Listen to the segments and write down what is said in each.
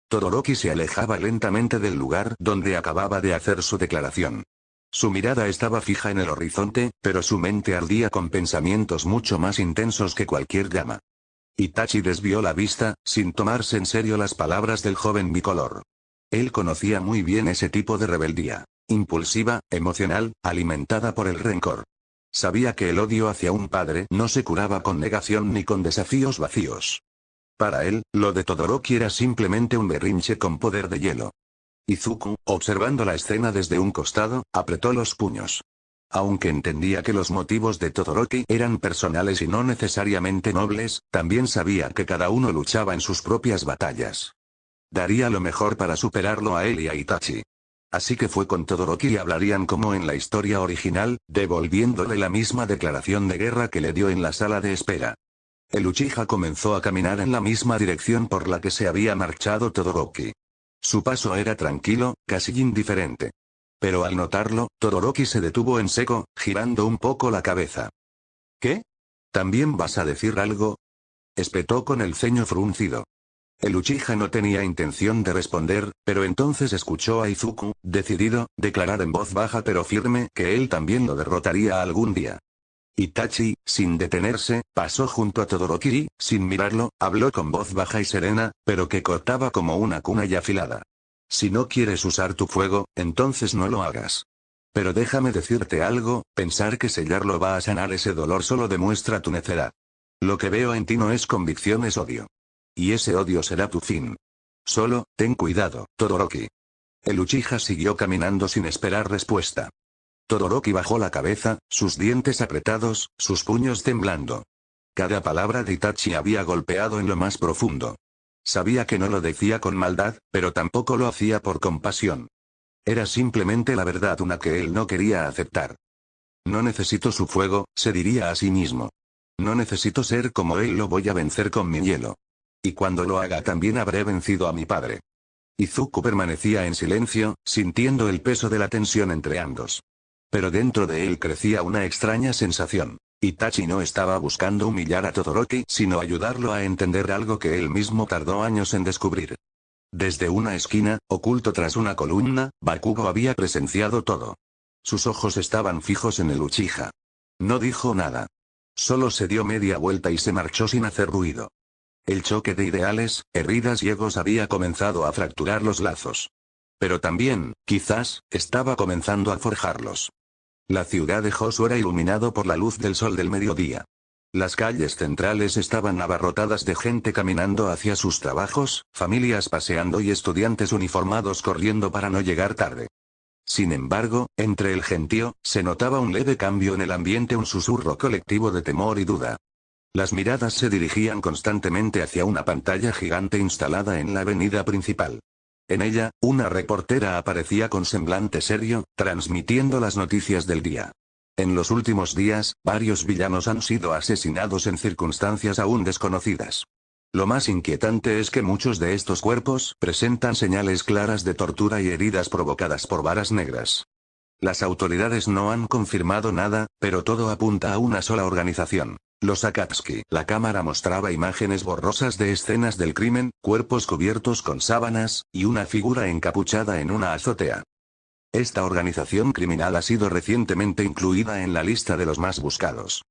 Todoroki se alejaba lentamente del lugar donde acababa de hacer su declaración. Su mirada estaba fija en el horizonte, pero su mente ardía con pensamientos mucho más intensos que cualquier llama. Itachi desvió la vista, sin tomarse en serio las palabras del joven bicolor. Él conocía muy bien ese tipo de rebeldía. Impulsiva, emocional, alimentada por el rencor. Sabía que el odio hacia un padre no se curaba con negación ni con desafíos vacíos. Para él, lo de Todoroki era simplemente un berrinche con poder de hielo. Izuku, observando la escena desde un costado, apretó los puños. Aunque entendía que los motivos de Todoroki eran personales y no necesariamente nobles, también sabía que cada uno luchaba en sus propias batallas. Daría lo mejor para superarlo a él y a Itachi. Así que fue con Todoroki y hablarían como en la historia original, devolviéndole la misma declaración de guerra que le dio en la sala de espera. El Uchiha comenzó a caminar en la misma dirección por la que se había marchado Todoroki. Su paso era tranquilo, casi indiferente. Pero al notarlo, Todoroki se detuvo en seco, girando un poco la cabeza. ¿Qué? ¿También vas a decir algo? Espetó con el ceño fruncido. El Uchiha no tenía intención de responder, pero entonces escuchó a Izuku, decidido, declarar en voz baja pero firme que él también lo derrotaría algún día. Itachi, sin detenerse, pasó junto a Todoroki y, sin mirarlo, habló con voz baja y serena, pero que cortaba como una kunai afilada. Si no quieres usar tu fuego, entonces no lo hagas. Pero déjame decirte algo, pensar que sellarlo va a sanar ese dolor solo demuestra tu necedad. Lo que veo en ti no es convicción, es odio. Y ese odio será tu fin. Solo, ten cuidado, Todoroki. El Uchiha siguió caminando sin esperar respuesta. Todoroki bajó la cabeza, sus dientes apretados, sus puños temblando. Cada palabra de Itachi había golpeado en lo más profundo. Sabía que no lo decía con maldad, pero tampoco lo hacía por compasión. Era simplemente la verdad, una que él no quería aceptar. No necesito su fuego, se diría a sí mismo. No necesito ser como él, lo voy a vencer con mi hielo. Y cuando lo haga también habré vencido a mi padre. Izuku permanecía en silencio, sintiendo el peso de la tensión entre ambos. Pero dentro de él crecía una extraña sensación. Itachi no estaba buscando humillar a Todoroki, sino ayudarlo a entender algo que él mismo tardó años en descubrir. Desde una esquina, oculto tras una columna, Bakugo había presenciado todo. Sus ojos estaban fijos en el Uchiha. No dijo nada. Solo se dio media vuelta y se marchó sin hacer ruido. El choque de ideales, heridas y egos había comenzado a fracturar los lazos. Pero también, quizás, estaba comenzando a forjarlos. La ciudad de Josu era iluminado por la luz del sol del mediodía. Las calles centrales estaban abarrotadas de gente caminando hacia sus trabajos, familias paseando y estudiantes uniformados corriendo para no llegar tarde. Sin embargo, entre el gentío, se notaba un leve cambio en el ambiente, un susurro colectivo de temor y duda. Las miradas se dirigían constantemente hacia una pantalla gigante instalada en la avenida principal. En ella, una reportera aparecía con semblante serio, transmitiendo las noticias del día. En los últimos días, varios villanos han sido asesinados en circunstancias aún desconocidas. Lo más inquietante es que muchos de estos cuerpos presentan señales claras de tortura y heridas provocadas por varas negras. Las autoridades no han confirmado nada, pero todo apunta a una sola organización. Los Akatsuki. La cámara mostraba imágenes borrosas de escenas del crimen, cuerpos cubiertos con sábanas, y una figura encapuchada en una azotea. Esta organización criminal ha sido recientemente incluida en la lista de los más buscados.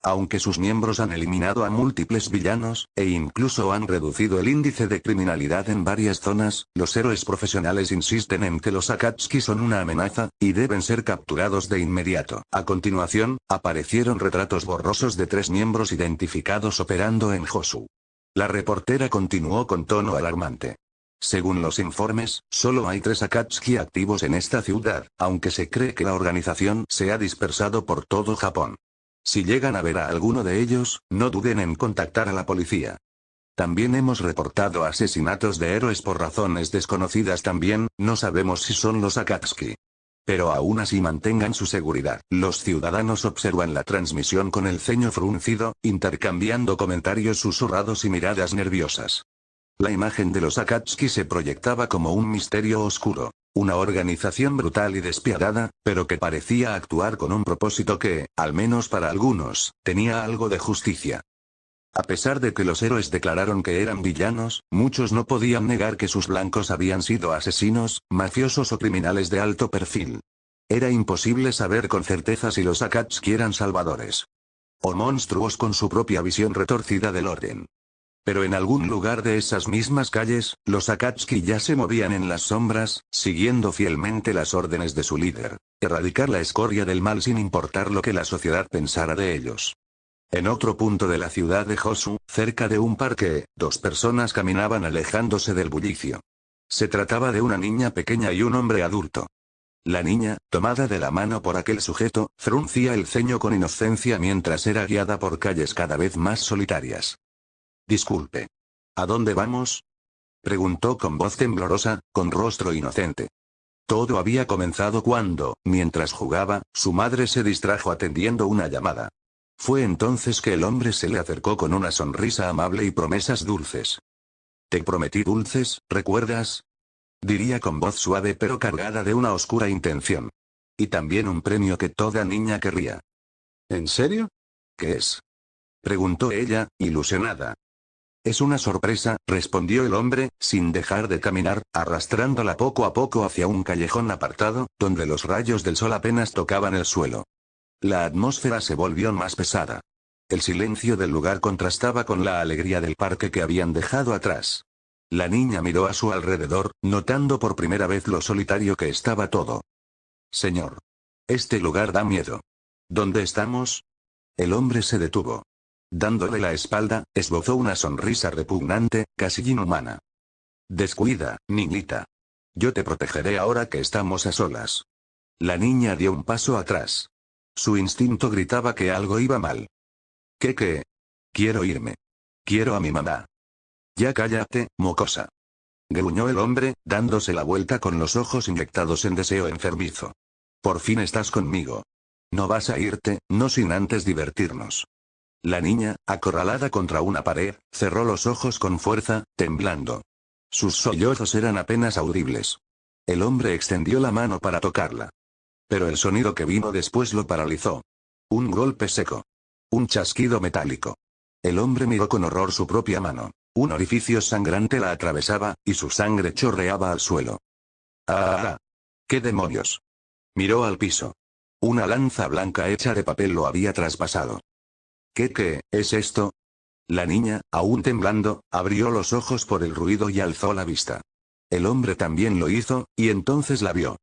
Aunque sus miembros han eliminado a múltiples villanos, e incluso han reducido el índice de criminalidad en varias zonas, los héroes profesionales insisten en que los Akatsuki son una amenaza, y deben ser capturados de inmediato. A continuación, aparecieron retratos borrosos de 3 miembros identificados operando en Josu. La reportera continuó con tono alarmante. Según los informes, solo hay 3 Akatsuki activos en esta ciudad, aunque se cree que la organización se ha dispersado por todo Japón. Si llegan a ver a alguno de ellos, no duden en contactar a la policía. También hemos reportado asesinatos de héroes por razones desconocidas también, no sabemos si son los Akatsuki. Pero aún así mantengan su seguridad. Los ciudadanos observan la transmisión con el ceño fruncido, intercambiando comentarios susurrados y miradas nerviosas. La imagen de los Akatsuki se proyectaba como un misterio oscuro. Una organización brutal y despiadada, pero que parecía actuar con un propósito que, al menos para algunos, tenía algo de justicia. A pesar de que los héroes declararon que eran villanos, muchos no podían negar que sus blancos habían sido asesinos, mafiosos o criminales de alto perfil. Era imposible saber con certeza si los Akatsuki eran salvadores o monstruos con su propia visión retorcida del orden. Pero en algún lugar de esas mismas calles, los Akatsuki ya se movían en las sombras, siguiendo fielmente las órdenes de su líder: erradicar la escoria del mal sin importar lo que la sociedad pensara de ellos. En otro punto de la ciudad de Hosu, cerca de un parque, dos personas caminaban alejándose del bullicio. Se trataba de una niña pequeña y un hombre adulto. La niña, tomada de la mano por aquel sujeto, fruncía el ceño con inocencia mientras era guiada por calles cada vez más solitarias. «Disculpe. ¿A dónde vamos?», preguntó con voz temblorosa, con rostro inocente. Todo había comenzado cuando, mientras jugaba, su madre se distrajo atendiendo una llamada. Fue entonces que el hombre se le acercó con una sonrisa amable y promesas dulces. «Te prometí dulces, ¿recuerdas?», diría con voz suave pero cargada de una oscura intención. «Y también un premio que toda niña querría». «¿En serio? ¿Qué es?», preguntó ella, ilusionada. «Es una sorpresa», respondió el hombre, sin dejar de caminar, arrastrándola poco a poco hacia un callejón apartado, donde los rayos del sol apenas tocaban el suelo. La atmósfera se volvió más pesada. El silencio del lugar contrastaba con la alegría del parque que habían dejado atrás. La niña miró a su alrededor, notando por primera vez lo solitario que estaba todo. «Señor. Este lugar da miedo. ¿Dónde estamos?». El hombre se detuvo. Dándole la espalda, esbozó una sonrisa repugnante, casi inhumana. «Descuida, niñita. Yo te protegeré ahora que estamos a solas». La niña dio un paso atrás. Su instinto gritaba que algo iba mal. ¿Qué? Quiero irme. Quiero a mi mamá». «Ya cállate, mocosa», gruñó el hombre, dándose la vuelta con los ojos inyectados en deseo enfermizo. «Por fin estás conmigo. No vas a irte, no sin antes divertirnos». La niña, acorralada contra una pared, cerró los ojos con fuerza, temblando. Sus sollozos eran apenas audibles. El hombre extendió la mano para tocarla. Pero el sonido que vino después lo paralizó. Un golpe seco. Un chasquido metálico. El hombre miró con horror su propia mano. Un orificio sangrante la atravesaba, y su sangre chorreaba al suelo. ¡Ah! ¡Qué demonios! Miró al piso. Una lanza blanca hecha de papel lo había traspasado. ¿Qué es esto? La niña, aún temblando, abrió los ojos por el ruido y alzó la vista. El hombre también lo hizo, y entonces la vio.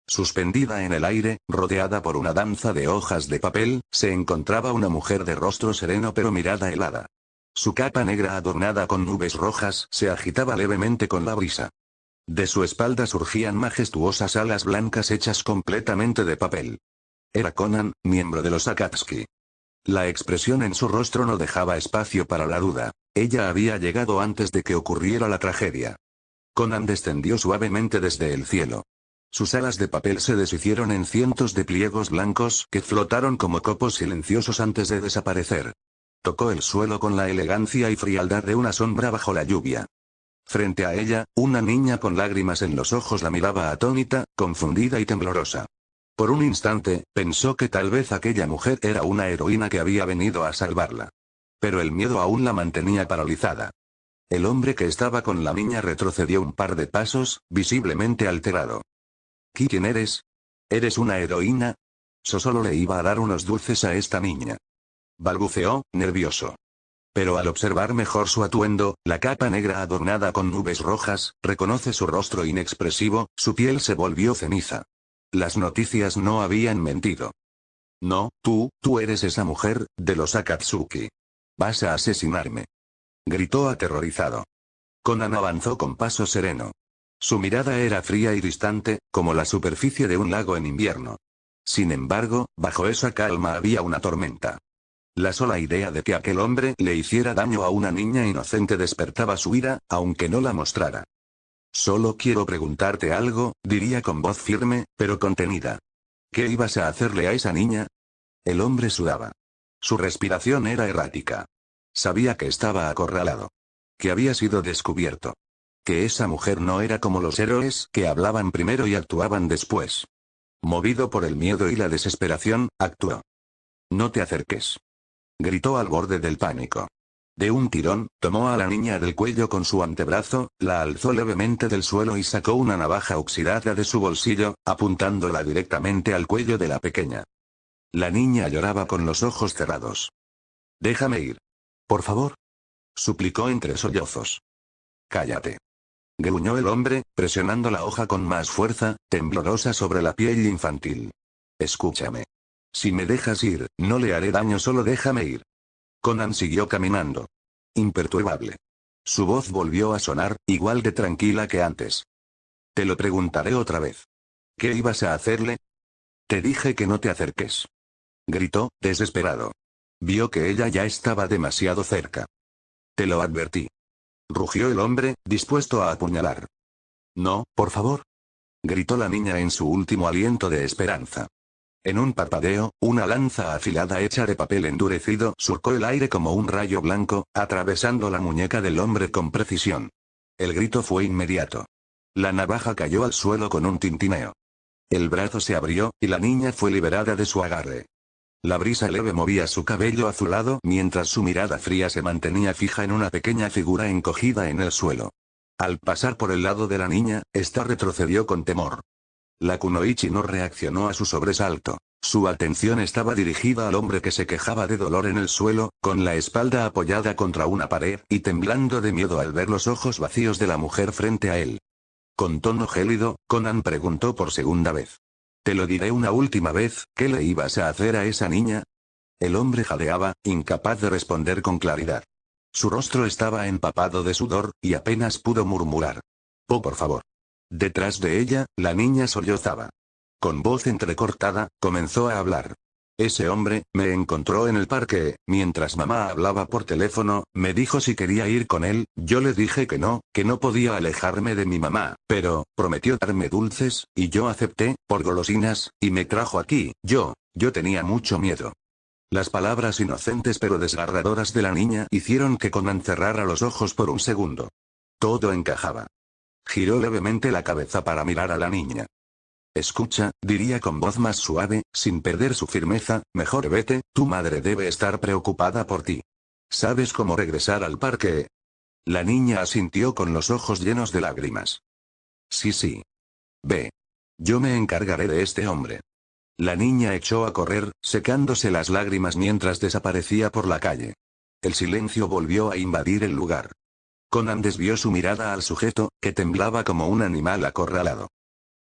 Suspendida en el aire, rodeada por una danza de hojas de papel, se encontraba una mujer de rostro sereno pero mirada helada. Su capa negra adornada con nubes rojas se agitaba levemente con la brisa. De su espalda surgían majestuosas alas blancas hechas completamente de papel. Era Conan, miembro de los Akatsuki. La expresión en su rostro no dejaba espacio para la duda. Ella había llegado antes de que ocurriera la tragedia. Conan descendió suavemente desde el cielo. Sus alas de papel se deshicieron en cientos de pliegos blancos que flotaron como copos silenciosos antes de desaparecer. Tocó el suelo con la elegancia y frialdad de una sombra bajo la lluvia. Frente a ella, una niña con lágrimas en los ojos la miraba atónita, confundida y temblorosa. Por un instante, pensó que tal vez aquella mujer era una heroína que había venido a salvarla. Pero el miedo aún la mantenía paralizada. El hombre que estaba con la niña retrocedió un par de pasos, visiblemente alterado. ¿Quién eres? ¿Eres una heroína? Solo le iba a dar unos dulces a esta niña. Balbuceó, nervioso. Pero al observar mejor su atuendo, la capa negra adornada con nubes rojas, reconoce su rostro inexpresivo, su piel se volvió ceniza. Las noticias no habían mentido. «No, tú eres esa mujer, de los Akatsuki. Vas a asesinarme», gritó aterrorizado. Conan avanzó con paso sereno. Su mirada era fría y distante, como la superficie de un lago en invierno. Sin embargo, bajo esa calma había una tormenta. La sola idea de que aquel hombre le hiciera daño a una niña inocente despertaba su ira, aunque no la mostrara. «Solo quiero preguntarte algo», diría con voz firme, pero contenida. «¿Qué ibas a hacerle a esa niña?». El hombre sudaba. Su respiración era errática. Sabía que estaba acorralado. Que había sido descubierto. Que esa mujer no era como los héroes que hablaban primero y actuaban después. Movido por el miedo y la desesperación, actuó. «No te acerques», gritó al borde del pánico. De un tirón, tomó a la niña del cuello con su antebrazo, la alzó levemente del suelo y sacó una navaja oxidada de su bolsillo, apuntándola directamente al cuello de la pequeña. La niña lloraba con los ojos cerrados. «Déjame ir. Por favor», suplicó entre sollozos. «Cállate», gruñó el hombre, presionando la hoja con más fuerza, temblorosa sobre la piel infantil. «Escúchame. Si me dejas ir, no le haré daño, solo déjame ir». Conan siguió caminando. Imperturbable. Su voz volvió a sonar, igual de tranquila que antes. «Te lo preguntaré otra vez. ¿Qué ibas a hacerle?» «Te dije que no te acerques», gritó, desesperado. Vio que ella ya estaba demasiado cerca. «Te lo advertí», rugió el hombre, dispuesto a apuñalar. «No, por favor», gritó la niña en su último aliento de esperanza. En un parpadeo, una lanza afilada hecha de papel endurecido surcó el aire como un rayo blanco, atravesando la muñeca del hombre con precisión. El grito fue inmediato. La navaja cayó al suelo con un tintineo. El brazo se abrió, y la niña fue liberada de su agarre. La brisa leve movía su cabello azulado mientras su mirada fría se mantenía fija en una pequeña figura encogida en el suelo. Al pasar por el lado de la niña, ésta retrocedió con temor. La kunoichi no reaccionó a su sobresalto. Su atención estaba dirigida al hombre que se quejaba de dolor en el suelo, con la espalda apoyada contra una pared, y temblando de miedo al ver los ojos vacíos de la mujer frente a él. Con tono gélido, Conan preguntó por segunda vez. «Te lo diré una última vez, ¿qué le ibas a hacer a esa niña?» El hombre jadeaba, incapaz de responder con claridad. Su rostro estaba empapado de sudor, y apenas pudo murmurar. «Oh, por favor». Detrás de ella, la niña sollozaba. Con voz entrecortada, comenzó a hablar. «Ese hombre, me encontró en el parque, mientras mamá hablaba por teléfono, me dijo si quería ir con él, yo le dije que no podía alejarme de mi mamá, pero, prometió darme dulces, y yo acepté, por golosinas, y me trajo aquí, yo tenía mucho miedo». Las palabras inocentes pero desgarradoras de la niña hicieron que Conan cerrara los ojos por un segundo. Todo encajaba. Giró levemente la cabeza para mirar a la niña. «Escucha», diría con voz más suave, sin perder su firmeza, «mejor vete, tu madre debe estar preocupada por ti. ¿Sabes cómo regresar al parque?» La niña asintió con los ojos llenos de lágrimas. Sí. Ve. Yo me encargaré de este hombre». La niña echó a correr, secándose las lágrimas mientras desaparecía por la calle. El silencio volvió a invadir el lugar. Conan desvió su mirada al sujeto, que temblaba como un animal acorralado.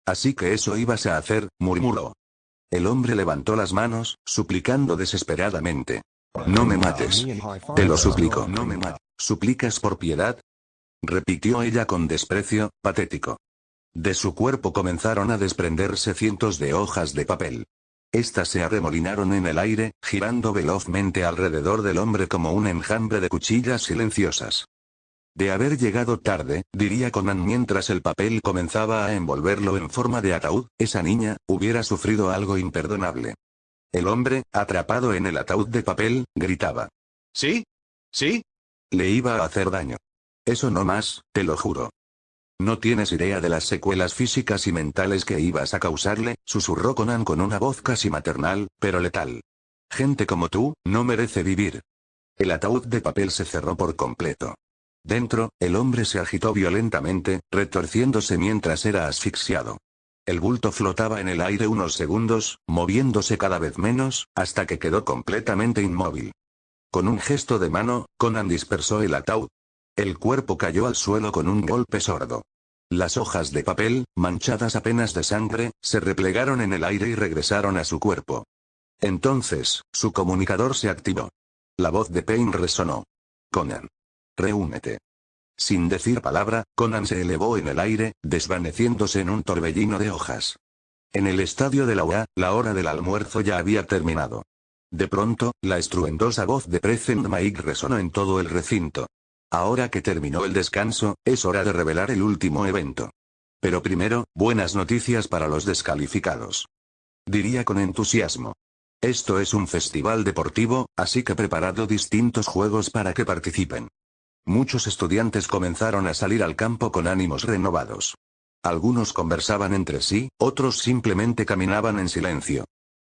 «Así que eso ibas a hacer», murmuró. El hombre levantó las manos, suplicando desesperadamente. «No me mates. Te lo suplico, no me mates». «¿Suplicas por piedad?», repitió ella con desprecio, patético. De su cuerpo comenzaron a desprenderse cientos de hojas de papel. Estas se arremolinaron en el aire, girando velozmente alrededor del hombre como un enjambre de cuchillas silenciosas. «De haber llegado tarde», diría Conan mientras el papel comenzaba a envolverlo en forma de ataúd, «esa niña hubiera sufrido algo imperdonable». El hombre, atrapado en el ataúd de papel, gritaba. «¿Sí? ¿Sí? Le iba a hacer daño. Eso no más, te lo juro». «No tienes idea de las secuelas físicas y mentales que ibas a causarle», susurró Conan con una voz casi maternal, pero letal. «Gente como tú, no merece vivir». El ataúd de papel se cerró por completo. Dentro, el hombre se agitó violentamente, retorciéndose mientras era asfixiado. El bulto flotaba en el aire unos segundos, moviéndose cada vez menos, hasta que quedó completamente inmóvil. Con un gesto de mano, Conan dispersó el ataúd. El cuerpo cayó al suelo con un golpe sordo. Las hojas de papel, manchadas apenas de sangre, se replegaron en el aire y regresaron a su cuerpo. Entonces, su comunicador se activó. La voz de Pain resonó. «Conan. Reúnete». Sin decir palabra, Conan se elevó en el aire, desvaneciéndose en un torbellino de hojas. En el estadio de la UA, la hora del almuerzo ya había terminado. De pronto, la estruendosa voz de Present Mike resonó en todo el recinto. «Ahora que terminó el descanso, es hora de revelar el último evento. Pero primero, buenas noticias para los descalificados», diría con entusiasmo. «Esto es un festival deportivo, así que he preparado distintos juegos para que participen». Muchos estudiantes comenzaron a salir al campo con ánimos renovados. Algunos conversaban entre sí, otros simplemente caminaban en silencio.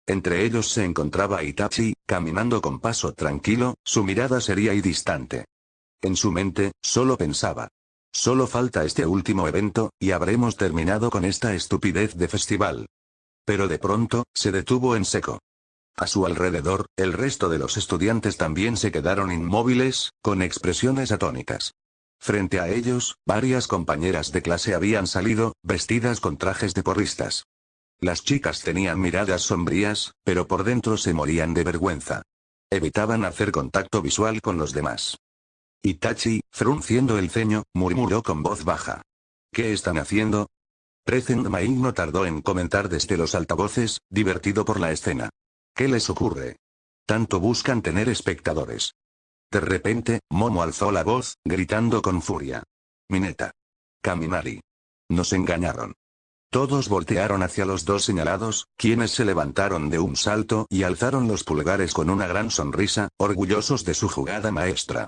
Entre ellos se encontraba Itachi, caminando con paso tranquilo, su mirada seria y distante. En su mente, solo pensaba. Solo falta este último evento, y habremos terminado con esta estupidez de festival. Pero de pronto, se detuvo en seco. A su alrededor, el resto de los estudiantes también se quedaron inmóviles, con expresiones atónitas. Frente a ellos, varias compañeras de clase habían salido, vestidas con trajes de porristas. Las chicas tenían miradas sombrías, pero por dentro se morían de vergüenza. Evitaban hacer contacto visual con los demás. Itachi, frunciendo el ceño, murmuró con voz baja. ¿Qué están haciendo? Present Mic no tardó en comentar desde los altavoces, divertido por la escena. ¿Qué les ocurre? Tanto buscan tener espectadores. De repente, Momo alzó la voz, gritando con furia. Mineta. Kaminari. Nos engañaron. Todos voltearon hacia los dos señalados, quienes se levantaron de un salto y alzaron los pulgares con una gran sonrisa, orgullosos de su jugada maestra.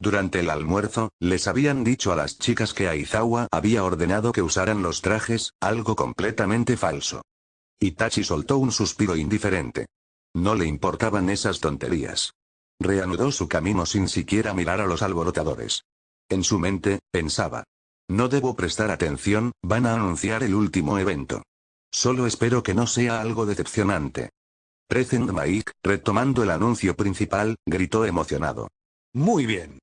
Durante el almuerzo, les habían dicho a las chicas que Aizawa había ordenado que usaran los trajes, algo completamente falso. Itachi soltó un suspiro indiferente. No le importaban esas tonterías. Reanudó su camino sin siquiera mirar a los alborotadores. En su mente, pensaba. No debo prestar atención, van a anunciar el último evento. Solo espero que no sea algo decepcionante. Present Mic, retomando el anuncio principal, gritó emocionado. Muy bien.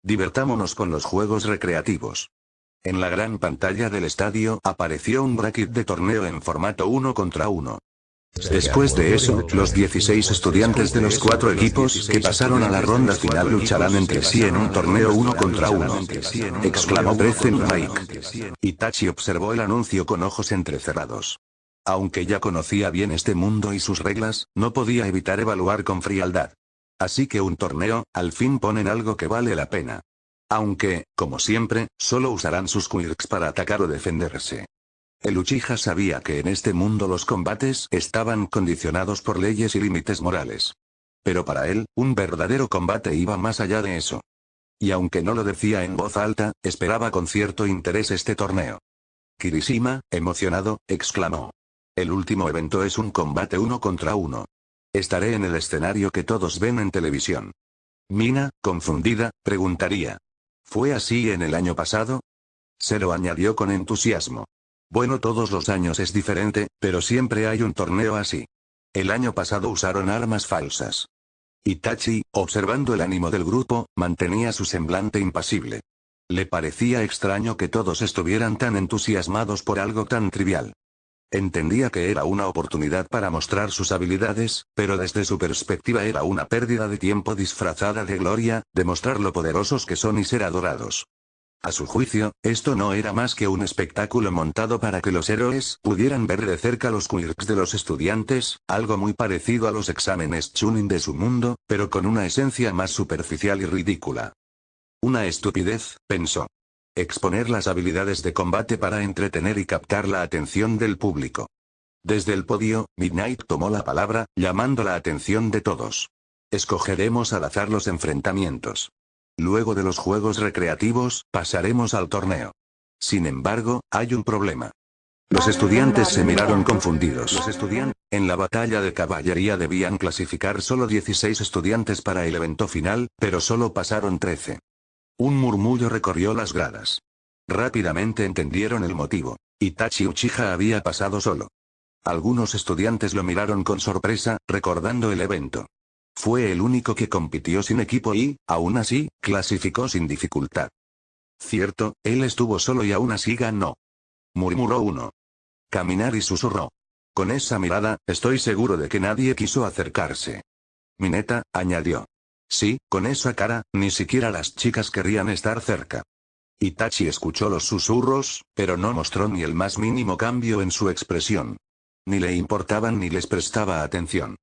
Divertámonos con los juegos recreativos. En la gran pantalla del estadio apareció un bracket de torneo en formato 1 contra 1. Después de eso, los 16 estudiantes de los 4 equipos que pasaron a la ronda final lucharán entre sí en un torneo 1 contra 1. Exclamó Present Mic. Itachi observó el anuncio con ojos entrecerrados. Aunque ya conocía bien este mundo y sus reglas, no podía evitar evaluar con frialdad. Así que un torneo, al fin ponen algo que vale la pena. Aunque, como siempre, solo usarán sus quirks para atacar o defenderse. El Uchiha sabía que en este mundo los combates estaban condicionados por leyes y límites morales. Pero para él, un verdadero combate iba más allá de eso. Y aunque no lo decía en voz alta, esperaba con cierto interés este torneo. Kirishima, emocionado, exclamó. El último evento es un combate 1 contra 1. Estaré en el escenario que todos ven en televisión. Mina, confundida, preguntaría. ¿Fue así en el año pasado? Se lo añadió con entusiasmo. Bueno, todos los años es diferente, pero siempre hay un torneo así. El año pasado usaron armas falsas. Itachi, observando el ánimo del grupo, mantenía su semblante impasible. Le parecía extraño que todos estuvieran tan entusiasmados por algo tan trivial. Entendía que era una oportunidad para mostrar sus habilidades, pero desde su perspectiva era una pérdida de tiempo disfrazada de gloria, demostrar lo poderosos que son y ser adorados. A su juicio, esto no era más que un espectáculo montado para que los héroes pudieran ver de cerca los quirks de los estudiantes, algo muy parecido a los exámenes Chunin de su mundo, pero con una esencia más superficial y ridícula. Una estupidez, pensó. Exponer las habilidades de combate para entretener y captar la atención del público. Desde el podio, Midnight tomó la palabra, llamando la atención de todos. Escogeremos al azar los enfrentamientos. Luego de los juegos recreativos, pasaremos al torneo. Sin embargo, hay un problema. Los estudiantes se miraron confundidos. En la batalla de caballería debían clasificar solo 16 estudiantes para el evento final, pero solo pasaron 13. Un murmullo recorrió las gradas. Rápidamente entendieron el motivo. Itachi Uchiha había pasado solo. Algunos estudiantes lo miraron con sorpresa, recordando el evento. Fue el único que compitió sin equipo y, aún así, clasificó sin dificultad. Cierto, él estuvo solo y aún así ganó. Murmuró uno. Kaminari susurró. Con esa mirada, estoy seguro de que nadie quiso acercarse. Mineta, añadió. Sí, con esa cara, ni siquiera las chicas querrían estar cerca. Itachi escuchó los susurros, pero no mostró ni el más mínimo cambio en su expresión. Ni le importaban ni les prestaba atención.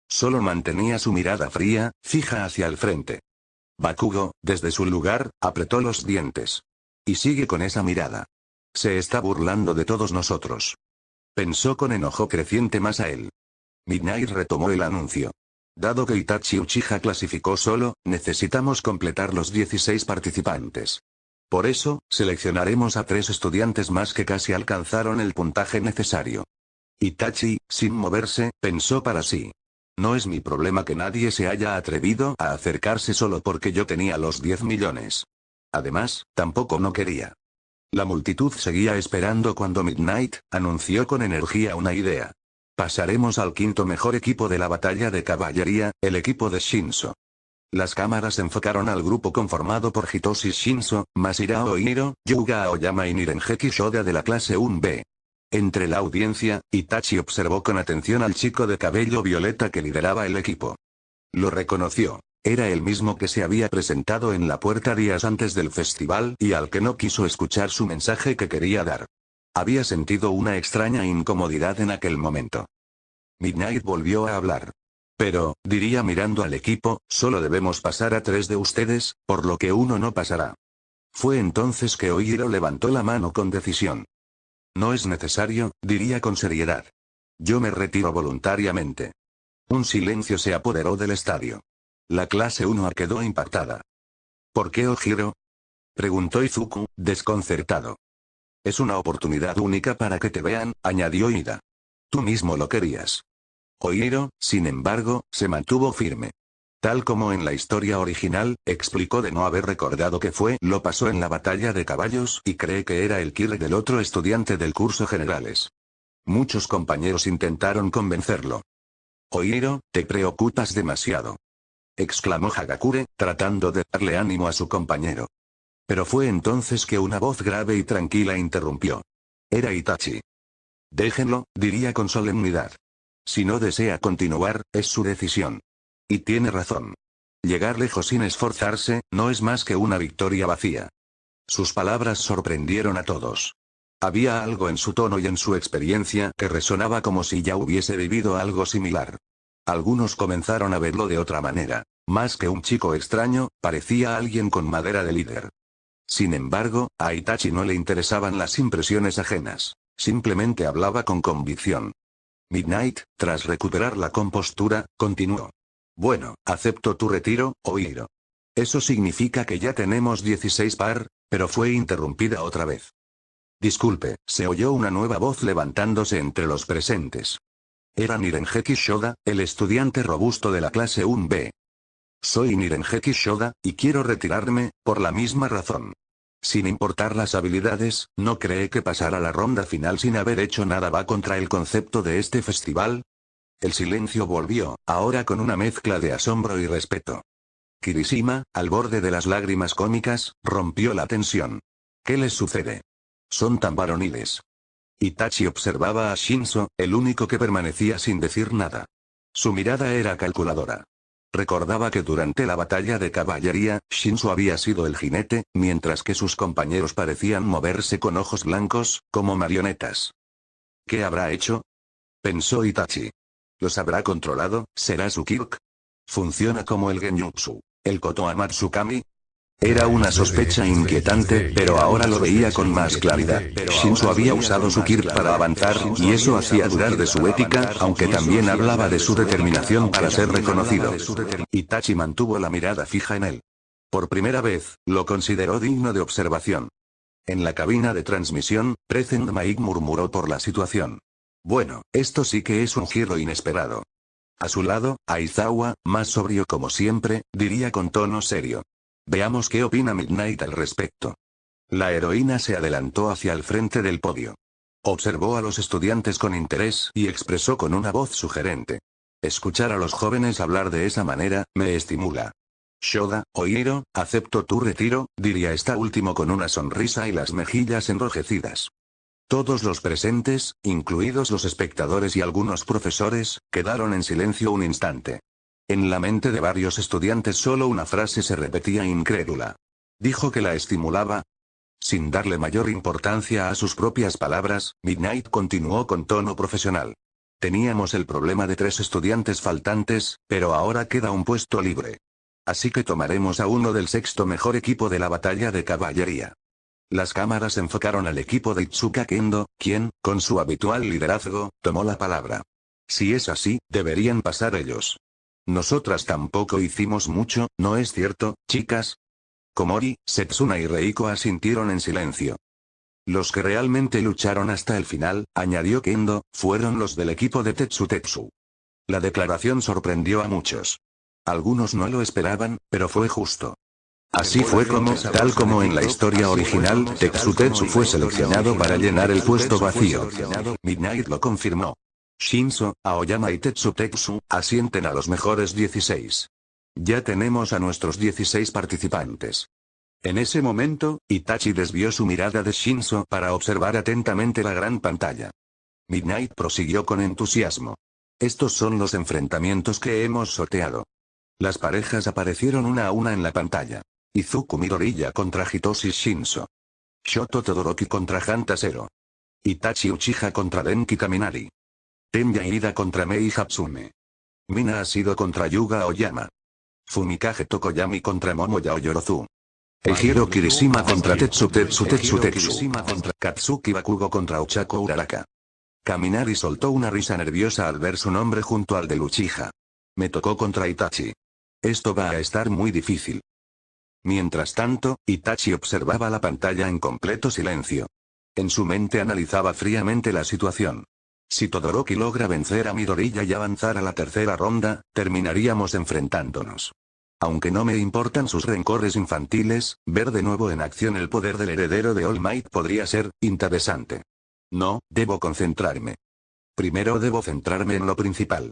Solo mantenía su mirada fría, fija hacia el frente. Bakugo, desde su lugar, apretó los dientes. Y sigue con esa mirada. Se está burlando de todos nosotros. Pensó con enojo creciente más a él. Midnight retomó el anuncio. Dado que Itachi Uchiha clasificó solo, necesitamos completar los 16 participantes. Por eso, seleccionaremos a 3 estudiantes más que casi alcanzaron el puntaje necesario. Itachi, sin moverse, pensó para sí. No es mi problema que nadie se haya atrevido a acercarse solo porque yo tenía los 10 millones. Además, tampoco no quería. La multitud seguía esperando cuando Midnight anunció con energía una idea. Pasaremos al quinto mejor equipo de la batalla de caballería, el equipo de Shinso. Las cámaras enfocaron al grupo conformado por Hitoshi Shinso, Masirao Ino, Yuga Aoyama y Nirengeki Shoda de la clase 1B. Entre la audiencia, Itachi observó con atención al chico de cabello violeta que lideraba el equipo. Lo reconoció. Era el mismo que se había presentado en la puerta días antes del festival y al que no quiso escuchar su mensaje que quería dar. Había sentido una extraña incomodidad en aquel momento. Midnight volvió a hablar. Pero, diría mirando al equipo, solo debemos pasar a 3 de ustedes, por lo que uno no pasará. Fue entonces que Oihiro levantó la mano con decisión. No es necesario, diría con seriedad. Yo me retiro voluntariamente. Un silencio se apoderó del estadio. La clase 1A quedó impactada. ¿Por qué Oihiro? Preguntó Izuku, desconcertado. Es una oportunidad única para que te vean, añadió Ida. Tú mismo lo querías. Oihiro, sin embargo, se mantuvo firme. Tal como en la historia original, explicó de no haber recordado que lo pasó en la batalla de caballos y cree que era el killer del otro estudiante del curso generales. Muchos compañeros intentaron convencerlo. Oihiro, te preocupas demasiado. Exclamó Hagakure, tratando de darle ánimo a su compañero. Pero fue entonces que una voz grave y tranquila interrumpió. Era Itachi. Déjenlo, diría con solemnidad. Si no desea continuar, es su decisión. Y tiene razón. Llegar lejos sin esforzarse, no es más que una victoria vacía. Sus palabras sorprendieron a todos. Había algo en su tono y en su experiencia que resonaba como si ya hubiese vivido algo similar. Algunos comenzaron a verlo de otra manera. Más que un chico extraño, parecía alguien con madera de líder. Sin embargo, a Itachi no le interesaban las impresiones ajenas. Simplemente hablaba con convicción. Midnight, tras recuperar la compostura, continuó. Bueno, acepto tu retiro, Oihiro. Eso significa que ya tenemos 16 par, pero fue interrumpida otra vez. Disculpe, se oyó una nueva voz levantándose entre los presentes. Era Nirengeki Shoda, el estudiante robusto de la clase 1B. Soy Nirengeki Shoda, y quiero retirarme, por la misma razón. Sin importar las habilidades, ¿no cree que pasar a la ronda final sin haber hecho nada va contra el concepto de este festival? El silencio volvió, ahora con una mezcla de asombro y respeto. Kirishima, al borde de las lágrimas cómicas, rompió la tensión. ¿Qué les sucede? Son tan varoniles. Itachi observaba a Shinso, el único que permanecía sin decir nada. Su mirada era calculadora. Recordaba que durante la batalla de caballería, Shinso había sido el jinete, mientras que sus compañeros parecían moverse con ojos blancos, como marionetas. ¿Qué habrá hecho? Pensó Itachi. ¿Los habrá controlado? ¿Será su Kirk? ¿Funciona como el Genjutsu, el Kotoamatsukami? Era una sospecha inquietante, pero ahora lo veía con más claridad. Shinso había usado su Kirk para avanzar, y eso hacía dudar de su ética, aunque también hablaba de su determinación para ser reconocido. Itachi mantuvo la mirada fija en él. Por primera vez, lo consideró digno de observación. En la cabina de transmisión, Present Mike murmuró por la situación. Bueno, esto sí que es un giro inesperado. A su lado, Aizawa, más sobrio como siempre, diría con tono serio. Veamos qué opina Midnight al respecto. La heroína se adelantó hacia el frente del podio. Observó a los estudiantes con interés y expresó con una voz sugerente. Escuchar a los jóvenes hablar de esa manera, me estimula. Shoda, Oihiro, acepto tu retiro, diría esta último con una sonrisa y las mejillas enrojecidas. Todos los presentes, incluidos los espectadores y algunos profesores, quedaron en silencio un instante. En la mente de varios estudiantes solo una frase se repetía incrédula. Dijo que la estimulaba. Sin darle mayor importancia a sus propias palabras, Midnight continuó con tono profesional. Teníamos el problema de 3 estudiantes faltantes, pero ahora queda un puesto libre. Así que tomaremos a uno del 6º mejor equipo de la batalla de caballería. Las cámaras enfocaron al equipo de Itsuka Kendo, quien, con su habitual liderazgo, tomó la palabra. Si es así, deberían pasar ellos. Nosotras tampoco hicimos mucho, ¿no es cierto, chicas? Komori, Setsuna y Reiko asintieron en silencio. Los que realmente lucharon hasta el final, añadió Kendo, fueron los del equipo de Tetsu. La declaración sorprendió a muchos. Algunos no lo esperaban, pero fue justo. Así fue como, tal como en la historia original, Tetsu fue seleccionado para llenar el puesto vacío. Midnight lo confirmó. Shinso, Aoyama y Tetsu asienten a los mejores 16. Ya tenemos a nuestros 16 participantes. En ese momento, Itachi desvió su mirada de Shinso para observar atentamente la gran pantalla. Midnight prosiguió con entusiasmo. Estos son los enfrentamientos que hemos sorteado. Las parejas aparecieron una a una en la pantalla. Izuku Midoriya contra Hitoshi Shinso. Shoto Todoroki contra Hanta Zero. Itachi Uchiha contra Denki Kaminari. Tenya Ida contra Mei Hatsume. Mina Asido contra Yuga Aoyama. Fumikage Tokoyami contra Momoya Oyorozu. Eijiro Kirishima contra Tetsu contra Katsuki Bakugo contra Ochako Uraraka. Kaminari soltó una risa nerviosa al ver su nombre junto al de Uchiha. Me tocó contra Itachi. Esto va a estar muy difícil. Mientras tanto, Itachi observaba la pantalla en completo silencio. En su mente analizaba fríamente la situación. Si Todoroki logra vencer a Midoriya y avanzar a la tercera ronda, terminaríamos enfrentándonos. Aunque no me importan sus rencores infantiles, ver de nuevo en acción el poder del heredero de All Might podría ser interesante. No, debo concentrarme. Primero debo centrarme en lo principal.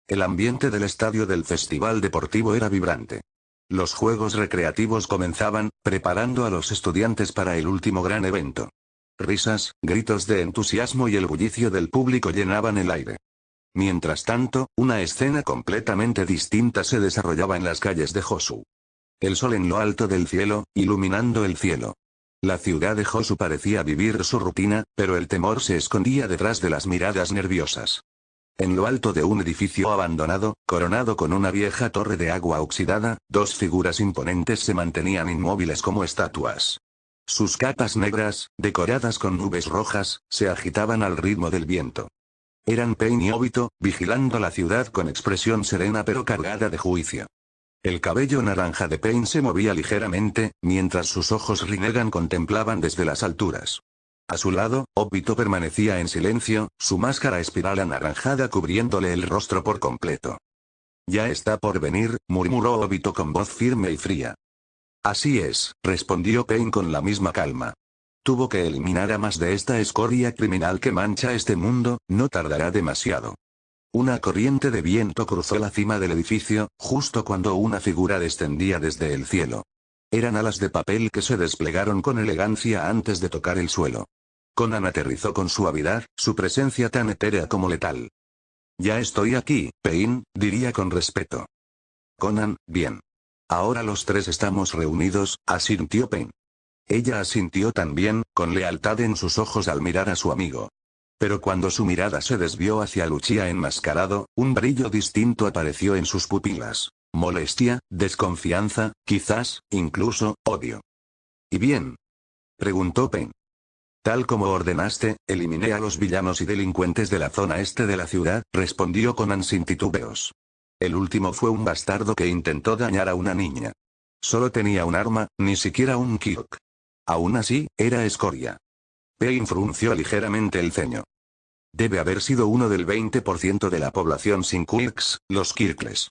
El ambiente del estadio del festival deportivo era vibrante. Los juegos recreativos comenzaban, preparando a los estudiantes para el último gran evento. Risas, gritos de entusiasmo y el bullicio del público llenaban el aire. Mientras tanto, una escena completamente distinta se desarrollaba en las calles de Hosu. El sol en lo alto del cielo, iluminando el cielo. La ciudad de Hosu parecía vivir su rutina, pero el temor se escondía detrás de las miradas nerviosas. En lo alto de un edificio abandonado, coronado con una vieja torre de agua oxidada, dos figuras imponentes se mantenían inmóviles como estatuas. Sus capas negras, decoradas con nubes rojas, se agitaban al ritmo del viento. Eran Pain y Obito, vigilando la ciudad con expresión serena pero cargada de juicio. El cabello naranja de Pain se movía ligeramente, mientras sus ojos Rinnegan contemplaban desde las alturas. A su lado, Obito permanecía en silencio, su máscara espiral anaranjada cubriéndole el rostro por completo. Ya está por venir, murmuró Obito con voz firme y fría. Así es, respondió Pain con la misma calma. Tuvo que eliminar a más de esta escoria criminal que mancha este mundo, no tardará demasiado. Una corriente de viento cruzó la cima del edificio, justo cuando una figura descendía desde el cielo. Eran alas de papel que se desplegaron con elegancia antes de tocar el suelo. Conan aterrizó con suavidad, su presencia tan etérea como letal. Ya estoy aquí, Pain, diría con respeto. Conan, bien. Ahora los tres estamos reunidos, asintió Pain. Ella asintió también, con lealtad en sus ojos al mirar a su amigo. Pero cuando su mirada se desvió hacia Luchia enmascarado, un brillo distinto apareció en sus pupilas. Molestia, desconfianza, quizás, incluso, odio. ¿Y bien? Preguntó Pain. Tal como ordenaste, eliminé a los villanos y delincuentes de la zona este de la ciudad, respondió Conan sin titubeos. El último fue un bastardo que intentó dañar a una niña. Solo tenía un arma, ni siquiera un Kyok. Aún así, era escoria. Pain frunció ligeramente el ceño. Debe haber sido uno del 20% de la población sin quirks, los Kirkles.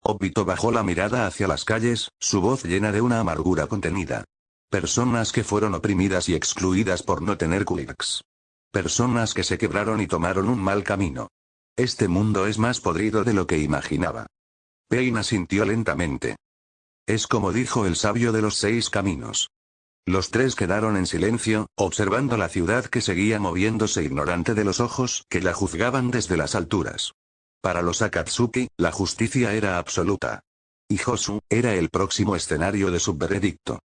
Obito bajó la mirada hacia las calles, su voz llena de una amargura contenida. Personas que fueron oprimidas y excluidas por no tener quirks. Personas que se quebraron y tomaron un mal camino. Este mundo es más podrido de lo que imaginaba. Pain asintió lentamente. Es como dijo el sabio de los 6 caminos. Los tres quedaron en silencio, observando la ciudad que seguía moviéndose ignorante de los ojos que la juzgaban desde las alturas. Para los Akatsuki, la justicia era absoluta. Y Hosu, era el próximo escenario de su veredicto.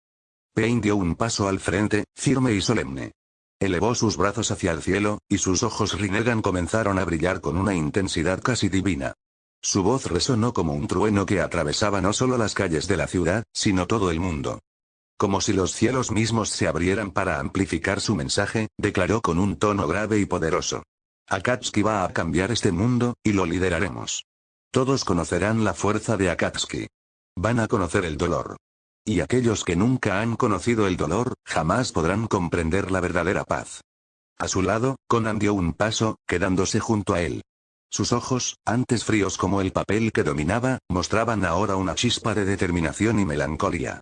Pain dio un paso al frente, firme y solemne. Elevó sus brazos hacia el cielo, y sus ojos Rinnegan comenzaron a brillar con una intensidad casi divina. Su voz resonó como un trueno que atravesaba no solo las calles de la ciudad, sino todo el mundo. Como si los cielos mismos se abrieran para amplificar su mensaje, declaró con un tono grave y poderoso. Akatsuki va a cambiar este mundo, y lo lideraremos. Todos conocerán la fuerza de Akatsuki. Van a conocer el dolor. Y aquellos que nunca han conocido el dolor, jamás podrán comprender la verdadera paz. A su lado, Conan dio un paso, quedándose junto a él. Sus ojos, antes fríos como el papel que dominaba, mostraban ahora una chispa de determinación y melancolía.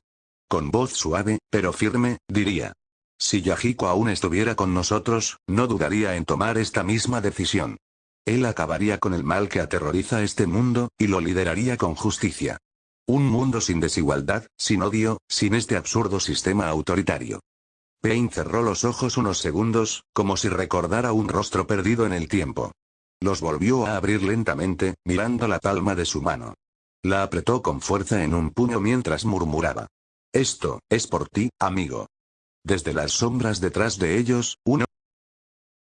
Con voz suave, pero firme, diría: si Yahiko aún estuviera con nosotros, no dudaría en tomar esta misma decisión. Él acabaría con el mal que aterroriza este mundo, y lo lideraría con justicia. Un mundo sin desigualdad, sin odio, sin este absurdo sistema autoritario. Pain cerró los ojos unos segundos, como si recordara un rostro perdido en el tiempo. Los volvió a abrir lentamente, mirando la palma de su mano. La apretó con fuerza en un puño mientras murmuraba: esto, es por ti, amigo. Desde las sombras detrás de ellos, uno